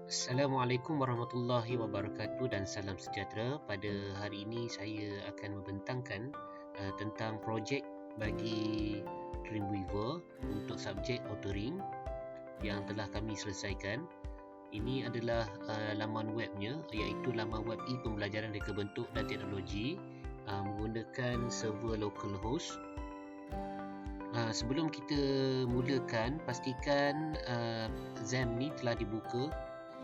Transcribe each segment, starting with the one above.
Assalamualaikum warahmatullahi wabarakatuh dan salam sejahtera. Pada hari ini saya akan membentangkan tentang projek bagi Dreamweaver untuk subjek authoring yang telah kami selesaikan. Ini adalah laman webnya, iaitu laman web e-pembelajaran reka bentuk dan teknologi menggunakan server localhost. Sebelum kita mulakan, pastikan XAMPP ni telah dibuka,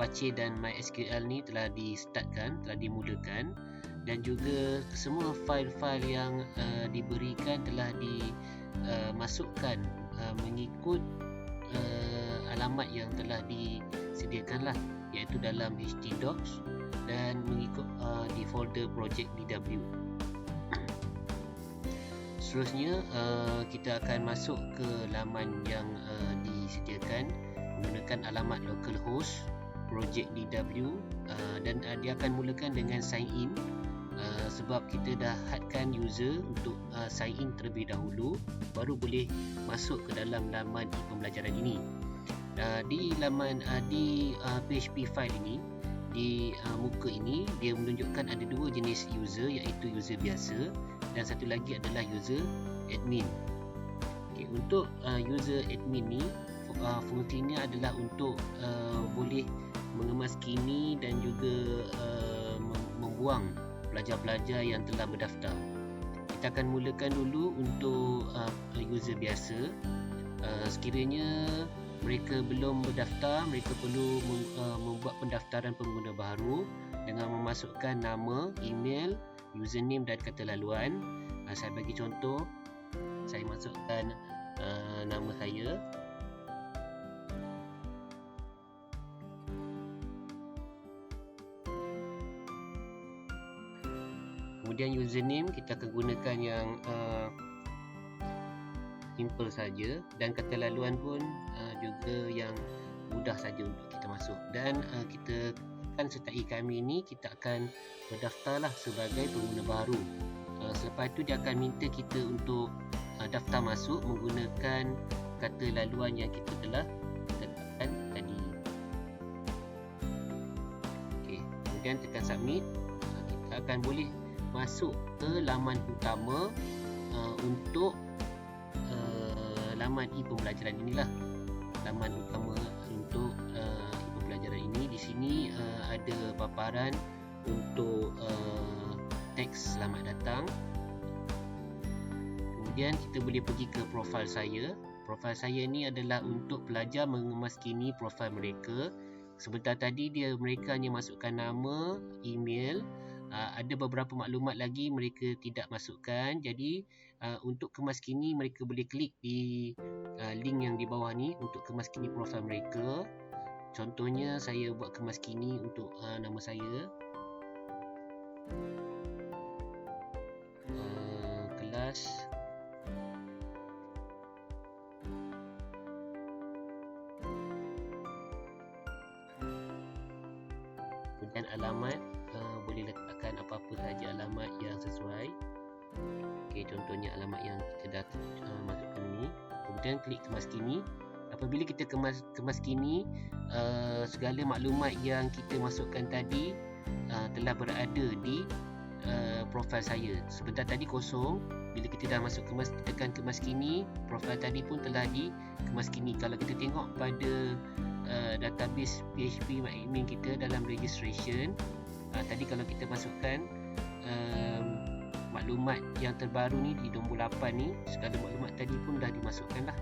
Apache dan MySQL ni telah di-startkan, telah dimulakan, dan juga semua fail-fail yang diberikan telah dimasukkan mengikut alamat yang telah disediakan lah, iaitu dalam htdocs dan mengikut di folder project DW. Seterusnya kita akan masuk ke laman yang disediakan menggunakan alamat localhost project DW, dan dia akan mulakan dengan sign in, sebab kita dah hadkan user untuk sign in terlebih dahulu baru boleh masuk ke dalam laman pembelajaran ini. Di laman di PHP file ini, di muka ini dia menunjukkan ada dua jenis user, iaitu user biasa dan satu lagi adalah user admin. Okay, untuk user admin ni fungsinya adalah untuk boleh mengemaskini dan juga membuang pelajar-pelajar yang telah berdaftar. Kita akan mulakan dulu untuk user biasa. Sekiranya mereka belum berdaftar, mereka perlu membuat pendaftaran pengguna baru dengan memasukkan nama, email, username dan kata laluan. Saya bagi contoh, saya masukkan nama saya. Kemudian username kita akan gunakan yang simple saja, dan kata laluan pun juga yang mudah saja untuk kita masuk. Dan kita akan sertai kami ini, kita akan berdaftarlah sebagai pengguna baru. Selepas itu dia akan minta kita untuk daftar masuk menggunakan kata laluan yang kita telah letakkan tadi. Okey, kemudian tekan submit. Kita akan boleh masuk ke laman utama untuk laman e-pembelajaran inilah. Laman utama untuk e-pembelajaran ini. Di sini ada paparan untuk teks selamat datang. Kemudian kita boleh pergi ke profil saya. Profil saya ni adalah untuk pelajar mengemaskini profil mereka. Sebentar tadi mereka hanya masukkan nama, email, ada beberapa maklumat lagi mereka tidak masukkan. Jadi untuk kemaskini mereka boleh klik di link yang di bawah ni untuk kemaskini profil mereka. Contohnya saya buat kemaskini untuk nama saya, kelas dan alamat, boleh letakkan apa-apa saja alamat yang sesuai. Okey, contohnya alamat yang kita dah masukkan ni. Kemudian klik kemaskini. Apabila kita kemaskini, segala maklumat yang kita masukkan tadi telah berada di profil saya. Sebentar tadi kosong. Bila kita dah masuk tekan kemaskini, profil tadi pun telah dikemaskini. Kalau kita tengok pada database PHP MyAdmin kita dalam registration, tadi kalau kita masukkan maklumat yang terbaru ni di nombor 8 ni, segala maklumat tadi pun dah dimasukkan lah.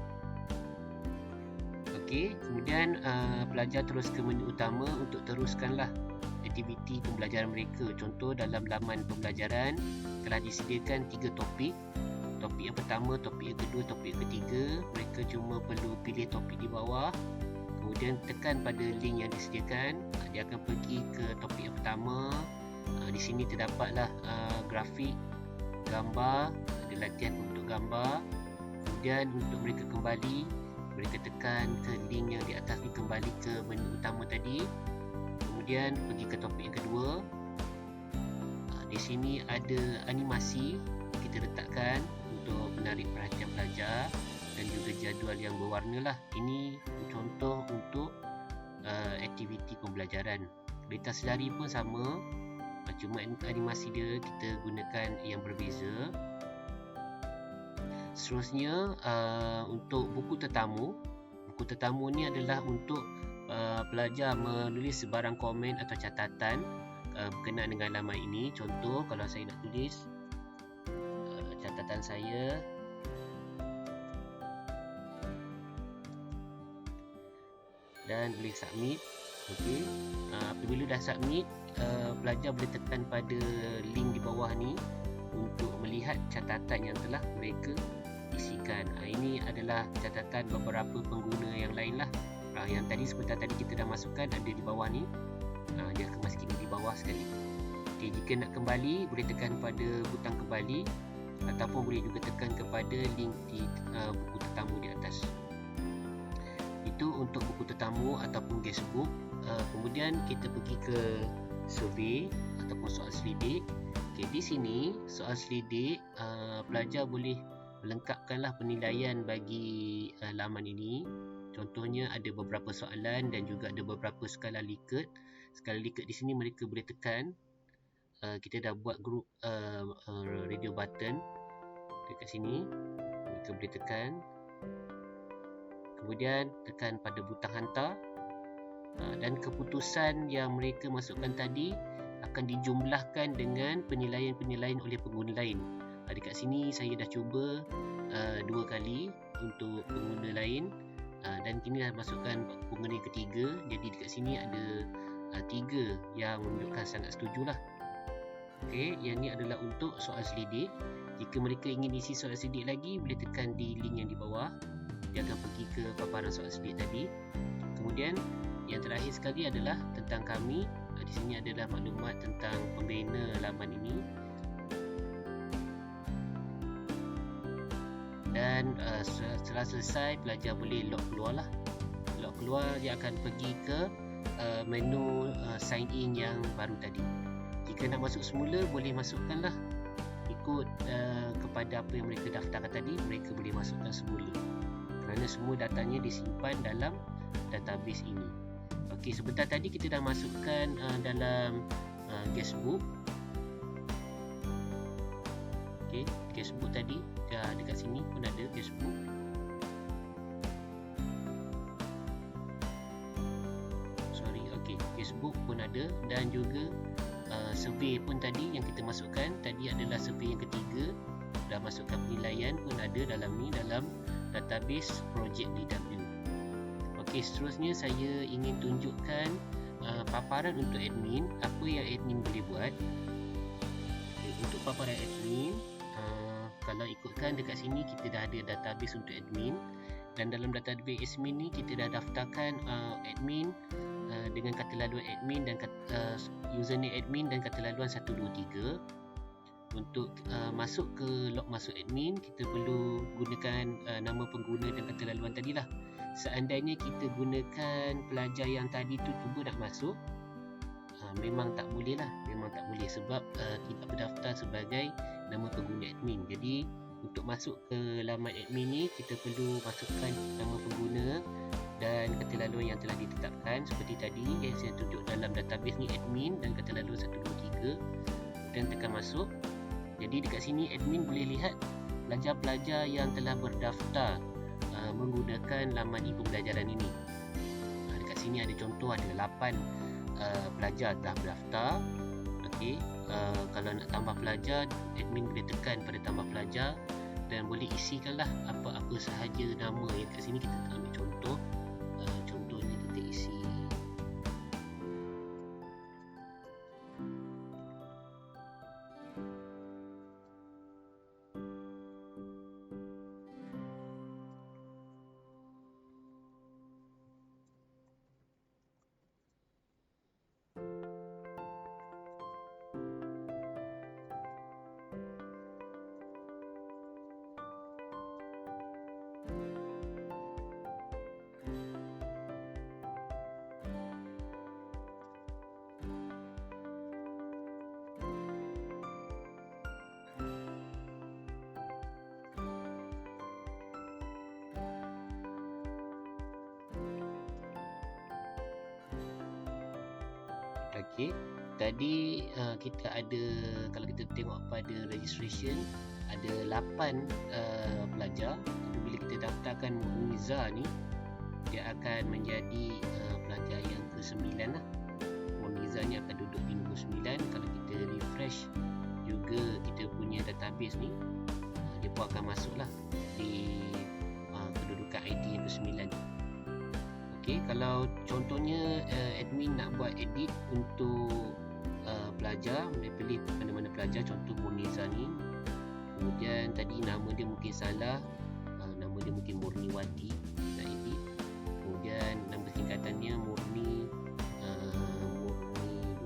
Okey, kemudian pelajar terus ke menu utama untuk teruskanlah aktiviti pembelajaran mereka. Contoh, dalam laman pembelajaran telah disediakan 3 topik. Topik yang pertama, topik yang kedua, topik yang ketiga. Mereka cuma perlu pilih topik di bawah, kemudian tekan pada link yang disediakan. Dia akan pergi ke topik yang pertama. Di sini terdapatlah grafik, gambar, ada latihan untuk gambar. Kemudian untuk mereka kembali, mereka tekan ke link yang di atas ni, kembali ke menu utama tadi. Kemudian pergi ke topik yang kedua. Di sini ada animasi kita letakkan untuk menarik perhatian pelajar dan juga jadual yang berwarna lah. Ini contoh untuk aktiviti pembelajaran. Berita selari pun sama, cuma animasi dia kita gunakan yang berbeza. Seterusnya untuk buku tetamu. Buku tetamu ni adalah untuk pelajar menulis sebarang komen atau catatan berkenaan dengan laman ini. Contoh, kalau saya nak tulis catatan saya, dan boleh submit. Okey, apabila dah submit, pelajar boleh tekan pada link di bawah ni untuk melihat catatan yang telah mereka isikan. Ini adalah catatan beberapa pengguna yang lain lah. Yang tadi sebentar tadi kita dah masukkan ada di bawah ni. Dia akan masuk di bawah sekali. Okey, jika nak kembali boleh tekan pada butang kembali ataupun boleh juga tekan kepada link di buku tetamu di atas. Itu untuk buku tetamu ataupun guestbook. Kemudian kita pergi ke survey ataupun soal selidik. Okey, di sini soal selidik pelajar boleh melengkapkanlah penilaian bagi laman ini. Contohnya ada beberapa soalan dan juga ada beberapa skala Likert. Skala Likert di sini mereka boleh tekan. Kita dah buat grup radio button dekat sini. Mereka boleh tekan. Kemudian tekan pada butang hantar. Dan keputusan yang mereka masukkan tadi akan dijumlahkan dengan penilaian-penilaian oleh pengguna lain. Dekat sini saya dah cuba 2 kali untuk pengguna lain. Dan kini dah masukkan pengguna yang ketiga. Jadi dekat sini ada 3 yang menunjukkan sangat setuju lah. Okey, yang ni adalah untuk soal selidik. Jika mereka ingin isi soal selidik lagi, boleh tekan di link yang di bawah. Dia akan pergi ke paparan soal selidik tadi. Kemudian yang terakhir sekali adalah tentang kami. Di sini adalah maklumat tentang pembina laman ini. Dan setelah selesai, pelajar boleh log keluar lah. Log keluar, dia akan pergi ke menu sign in yang baru tadi. Jika nak masuk semula, boleh masukkanlah ikut kepada apa yang mereka daftarkan tadi. Mereka boleh masukkan semula kerana semua datanya disimpan dalam database ini. Okey, sebentar tadi kita dah masukkan dalam guestbook. Okey, guestbook tadi dekat sini pun ada guestbook. Okey, guestbook pun ada dan juga survey pun tadi yang kita masukkan tadi adalah survey yang ketiga. Dah masukkan penilaian pun ada dalam ni, dalam database projek DW. Okey, seterusnya saya ingin tunjukkan paparan untuk admin, apa yang admin boleh buat. Okay, untuk paparan admin, kalau ikutkan dekat sini kita dah ada database untuk admin, dan dalam database admin ni kita dah daftarkan admin dengan kata laluan admin dan username admin dan kata laluan 123. Untuk masuk ke log masuk admin, kita perlu gunakan nama pengguna dan kata laluan tadilah. Seandainya kita gunakan pelajar yang tadi tu cuba nak masuk, memang tak boleh lah. Memang tak boleh sebab tidak berdaftar sebagai nama pengguna admin. Jadi untuk masuk ke laman admin ni, kita perlu masukkan nama pengguna dan kata laluan yang telah ditetapkan seperti tadi yang saya tunjuk dalam database ni, admin dan kata laluan 123, dan tekan masuk. Jadi dekat sini admin boleh lihat pelajar-pelajar yang telah berdaftar menggunakan laman e-pembelajaran ini. Dekat sini ada contoh, ada 8 pelajar telah berdaftar. Okey, kalau nak tambah pelajar, admin boleh tekan pada tambah pelajar dan boleh isikanlah apa-apa sahaja nama yang dekat sini. Kita ambil contoh. Contohnya kita isi Okey, tadi kita ada, kalau kita tengok pada registration, ada 8 pelajar. Bila kita daftarkan Murniza ni, dia akan menjadi pelajar yang ke-9 lah. Murniza ni akan duduk di nombor 9. Kalau kita refresh juga kita punya database ni, dia pun akan masuk lah di kedudukan ID yang ke-9. Okey, kalau contohnya admin nak buat edit untuk pelajar, boleh pilih mana-mana pelajar, contoh Murniza ni. Kemudian tadi nama dia mungkin salah, nama dia mungkin Murniwati, nak edit. Kemudian nama singkatannya Murni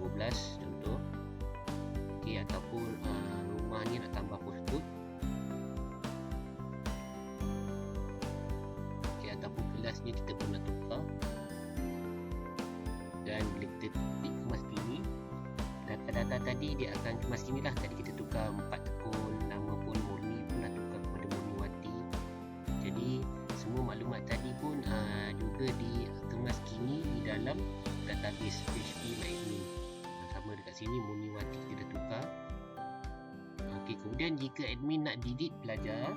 12 contoh. Okey, ataupun rumahnya nak tambah postcode. Okey, ataupun kelasnya kita pun nak tukar. Dan bila kita klik kemas kini, data-data tadi dia akan kemas kini lah. Tadi kita tukar 4 tekun, nama pun Murni pun nak tukar kepada Murniwati. Jadi semua maklumat tadi pun juga dikemas kini di dalam database PHP MyAdmin. Sama dekat sini Murniwati kita dah tukar. Okey, kemudian jika admin nak delete pelajar,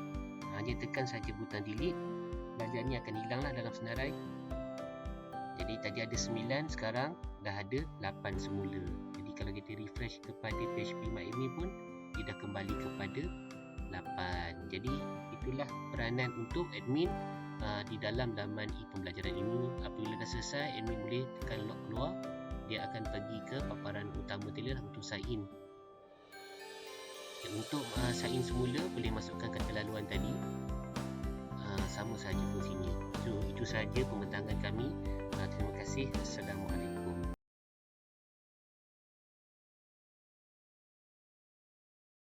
hanya tekan saja butang delete. Pelajar ni akan hilang lah dalam senarai. Jadi tadi ada 9, sekarang dah ada 8 semula. Jadi kalau kita refresh kepada PHP MyAdmin pun, dia dah kembali kepada 8. Jadi itulah peranan untuk admin di dalam laman e-pembelajaran ini. Apabila dah selesai, admin boleh tekan lock keluar. Dia akan pergi ke paparan utama tadi untuk sign in. Untuk sign in semula, boleh masukkan kata laluan tadi. Sama sahaja fungsinya. So, itu sahaja pembentangan kami. Terima kasih. Assalamualaikum.